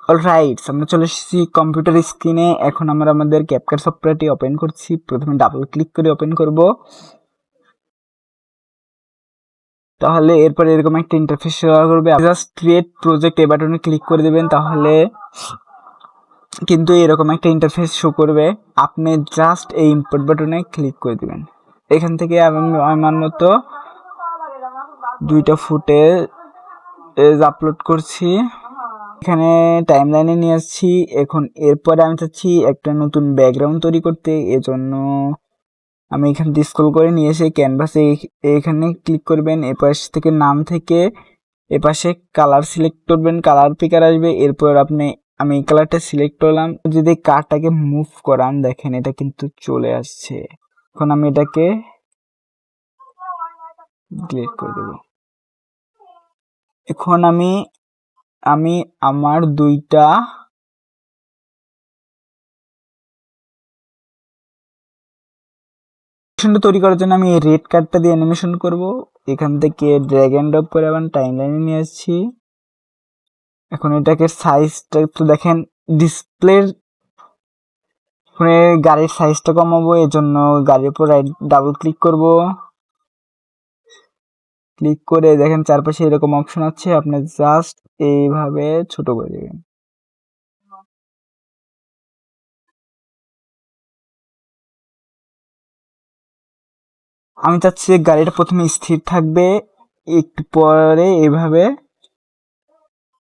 Alright, আমরা চলে এসেছি কম্পিউটার স্ক্রিনে। এখন আমরা আমাদের ক্যাপকাট সফটওয়্যারটি ওপেন করছি। প্রথমে ডাবল ক্লিক করে ওপেন করব। তাহলে এরপরে এরকম একটা ইন্টারফেস শো করবে। জাস্ট ক্রিয়েট প্রজেক্ট এই বাটনে ক্লিক করে দেবেন, তাহলে কিন্তু এরকম একটা ইন্টারফেস শো করবে। আপনি জাস্ট এই ইম্পোর্ট বাটনে ক্লিক করে দিবেন। এখান থেকে আমি আমার মতো 2টা ফুটেজ আপলোড করছি, এখানে টাইমলাইনে নিয়ে আসছি। এখন এরপরে আমি চাচ্ছি একটা নতুন ব্যাকগ্রাউন্ড তৈরি করতে, এজন্য আমি এখান থেকে স্ক্রল করে নিয়ে এসে ক্যানভাসে এখানে ক্লিক করবেন। এপাশ থেকে নাম থেকে এপাশে কালার সিলেক্ট করবেন, কালার পিকার আসবে। এরপর আমি এই কালারটা সিলেক্ট করলাম। যদি কারটাকে মুভ করান, দেখেন এটা কিন্তু চলে আসছে। এখন আমি এটাকে ডিলিট করে দেব। এখন আমি আমার 2টা তৈরি করার জন্য আমি এই রেড কার্ডটা দিয়ে অ্যানিমেশন করব। এখান থেকে ড্র্যাগ এন্ড ড্রপ করে আবার টাইমলাইনে নিয়ে আসছি। এখন এটাকে সাইজটা একটু দেখেন, ডিসপ্লের গাড়ির সাইজটা কমাবো, এজন্য গাড়ির উপর ডাবল ক্লিক করব। ক্লিক করে দেখেন চারপাশে এরকম অপশন আছে, আপনি জাস্ট এইভাবে ছোট করে দেবেন। আমি চাচ্ছি গাড়িটা প্রথমে স্থির থাকবে, একটু পরে এইভাবে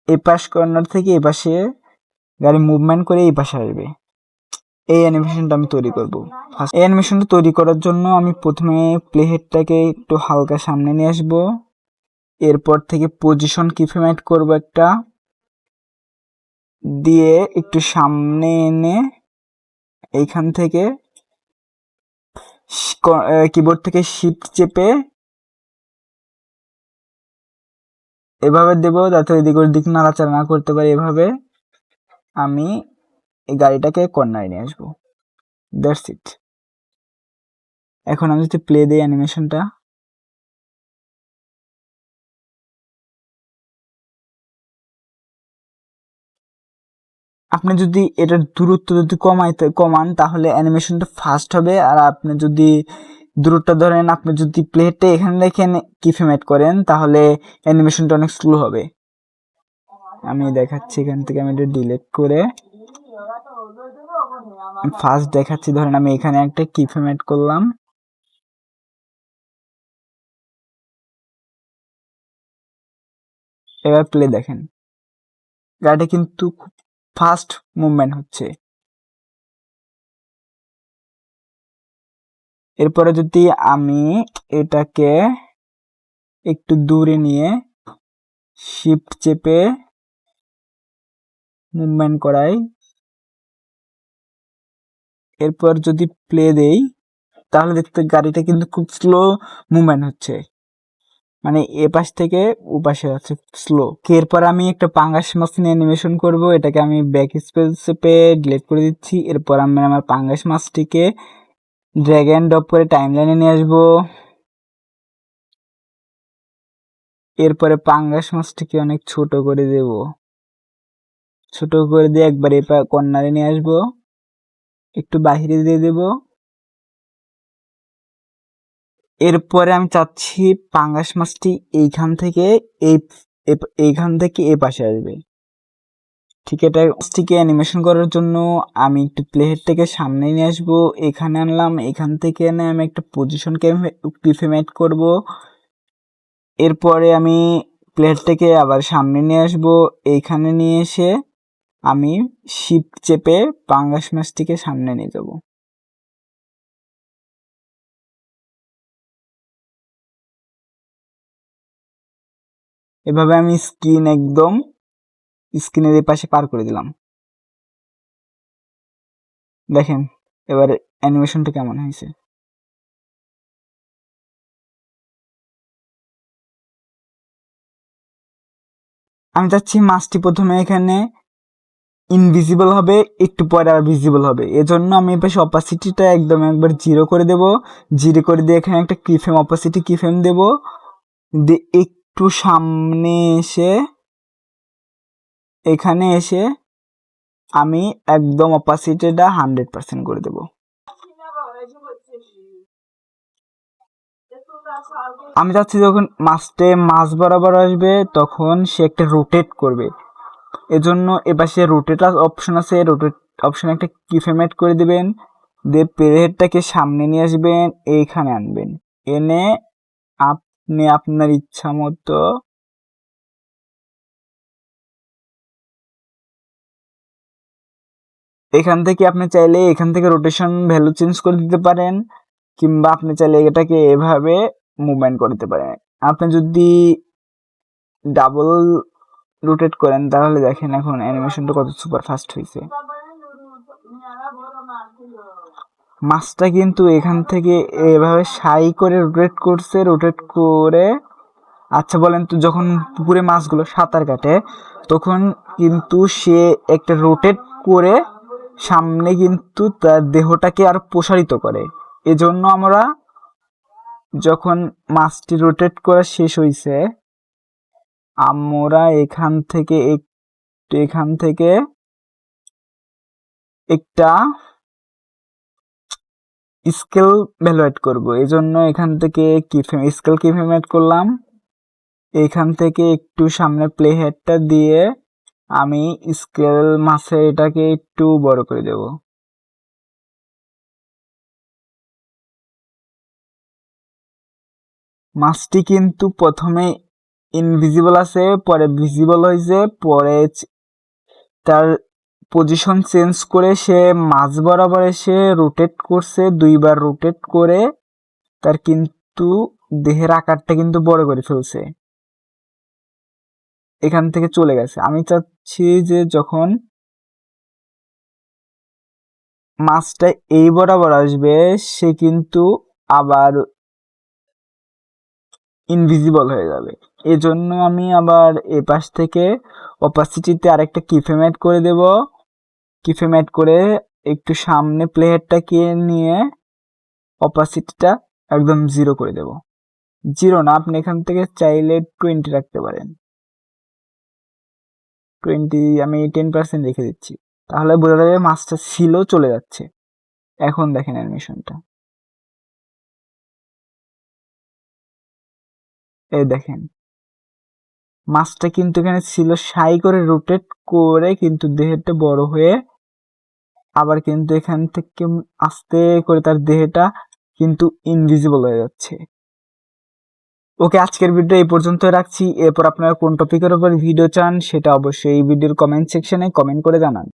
এপাশ কর্নার থেকে এপাশে গাড়ি মুভমেন্ট করে এই পাশে আসবে। এই অ্যানিমেশনটা আমি তৈরি করব। এই অ্যানিমেশনটা তৈরি করার জন্য আমি প্রথমে প্লে হেডটাকে একটু হালকা সামনে নিয়ে আসবো। এরপর থেকে পজিশন কিফ্রেম অ্যাড করব একটা, দিয়ে একটু সামনে এনে এইখান থেকে কিবোর্ড থেকে শিফট চেপে এভাবে দেব, যাতে এদিক ওদিক নাড়াচাড়া না করতে পারি। এভাবে আমি এই গাড়িটাকে কর্নারে নিয়ে আসবো। That's it. এখন আমি যদি প্লে দিই অ্যানিমেশনটা, আপনি যদি এটার দূরত্ব যদি কমান, তাহলে অ্যানিমেশনটা ফাস্ট হবে। আর আপনি যদি দূরত্ব ধরেন, আপনি যদি প্লেটে এখানে রেখে কিফ্রেম অ্যাড করেন, তাহলে অ্যানিমেশনটা অনেক স্লো হবে। আমি দেখাচ্ছি, এখান থেকে আমি এটা ডিলিট করে ফাস্ট দেখাচ্ছি। ধরেন আমি এখানে একটা কিফ্রেম অ্যাড করলাম, এবার প্লে দেখেন, গাড়িটা কিন্তু খুব ফাস্ট মুভমেন্ট হচ্ছে। এরপরে যদি আমি এটাকে একটু দূরে নিয়ে শিফট চেপে মুভমেন্ট করাই, এরপর যদি প্লে দেই, তাহলে দেখতে গাড়িটা কিন্তু খুব স্লো মুভমেন্ট হচ্ছে, মানে এ পাশ থেকে ও পাশে আছে স্লো। এরপর আমি একটা পাঙ্গাস মাছ নিয়ে অ্যানিমেশন করব। এটাকে আমি ব্যাক স্পেস চেপে ডিলিট করে দিচ্ছি। এরপর আমি আমার পাঙ্গাস মাছটিকে ড্র্যাগ এন্ড ড্রপ করে টাইমলাইনে নিয়ে আসবো। এরপরে পাঙ্গাস মাছটিকে অনেক ছোট করে দেব, ছোট করে দিয়ে একবার কর্নারে নিয়ে আসবো, একটু বাহিরে দিয়ে দেব। এরপরে আমি চাচ্ছি পাঙ্গাস মাছটি এইখান থেকে এ পাশে আসবে। ঠিক, এটা মাছটিকে অ্যানিমেশন করার জন্য আমি একটু প্লে হেডটাকে সামনে নিয়ে আসবো, এখানে আনলাম। এখান থেকে এনে আমি একটা পজিশন কিফ্রেম অ্যাড করব। এরপরে আমি প্লে হেডটাকে আবার সামনে নিয়ে আসবো, এইখানে নিয়ে এসে আমি শিফট চেপে পাঙ্গাস মাছটিকে সামনে নিয়ে যাব। এভাবে আমি স্ক্রিনের এই পাশে পার করে দিলাম। দেখেন এবার অ্যানিমেশনটা কেমন হয়েছে। আমি চাচ্ছি মাছটি প্রথমে এখানে ইনভিজিবল হবে, একটু পরে আর ভিজিবল হবে। এজন্য আমি এই পাশে অপাসিটিটা একদম একবার 0 করে দেব। 0 করে দিয়ে এখানে একটা কিফ্রেম অপাসিটি কিফ্রেম দেব, দিয়ে একটু সামনে এসে এখানে এসে আমি একদম অপাসিটিটা 100% করে দেব। আমি চাচ্ছি যখন মাছ বরাবর আসবে তখন সে একটা রোটেট করবে, এজন্য এপাশে রোটেট অপশন আছে, রোটেট অপশন একটা কিফ্রেম অ্যাড করে দিবেন, দিয়ে প্লেহেডটাকে সামনে নিয়ে আসবেন, এইখানে আনবেন, এনে আপনি আপনার ইচ্ছা মতো এখান থেকে আপনি চাইলে এখান থেকে রোটেশন ভ্যালু চেঞ্জ করে দিতে পারেন, কিংবা আপনি চাইলে এটাকে এভাবে মুভমেন্ট করে দিতে পারেন। আপনি যদি ডাবল রোটেট করেন তাহলে দেখেন এখন অ্যানিমেশনটা কত সুপার ফাস্ট হয়েছে। মাছটা কিন্তু এখান থেকে এভাবে সাই করে রোটেট করছে, রোটেট করে আচ্ছা বলেন তো যখন পুকুরে মাছগুলো সাঁতার কাটে তখন কিন্তু সে একটা রোটেট করে সামনে কিন্তু তার দেহটাকে আর প্রসারিত করে। এজন্য আমরা যখন মাছটি রোটেট করা শেষ হয়েছে আমরা এখান থেকে একটা স্কেল ভ্যালু অ্যাড করবো, এজন্য এখান থেকে স্কেল কিফ্রেম অ্যাড করলাম। এখান থেকে একটু সামনে প্লে হেডটা দিয়ে আমি স্কেল মাছে এটাকে একটু বড় করে দেব। মাছটি কিন্তু প্রথমে ইনভিজিবল আছে, পরে ভিজিবল হয়েছে, পরে তার পজিশন চেঞ্জ করে সে মাছ বরাবর এসে রোটেট করছে, 2বার রোটেট করে তার কিন্তু দেহের আকারটা কিন্তু বড় করে ফেলছে, এখান থেকে চলে গেছে। আমি চাচ্ছি যে যখন মাছটা এই বরাবর আসবে সে কিন্তু আবার ইনভিজিবল হয়ে যাবে, এজন্য আমি আবার এই পাশ থেকে অপাসিটিতে আরেকটা কিফ্রেম অ্যাড করে দেব। কিফ্রেম অ্যাড করে একটু সামনে প্লেয়ারটাকে নিয়ে অপাসিটিটা একদম 0 করে দেব। 0 না, আপনি এখান থেকে চাইলে 20 রাখতে পারেন। 20 আমি 10% রেখে দিচ্ছি, তাহলে বোঝা যাবে মাছটা ছিল চলে যাচ্ছে। এখন দেখেন অ্যানিমেশনটা, এই দেখেন মাছটা কিন্তু এখানে ছিল, সাই করে রোটেট করে কিন্তু দেহটা বড় হয়ে আবার কিন্তু এখান থেকে আস্তে করে তার দেহটা কিন্তু ইনভিজিবল হয়ে যাচ্ছে। ওকে, আজকের ভিডিও এই পর্যন্ত রাখছি। এরপর আপনারা কোন টপিকের উপর ভিডিও চান সেটা অবশ্যই এই ভিডিওর কমেন্ট সেকশনে কমেন্ট করে জানান।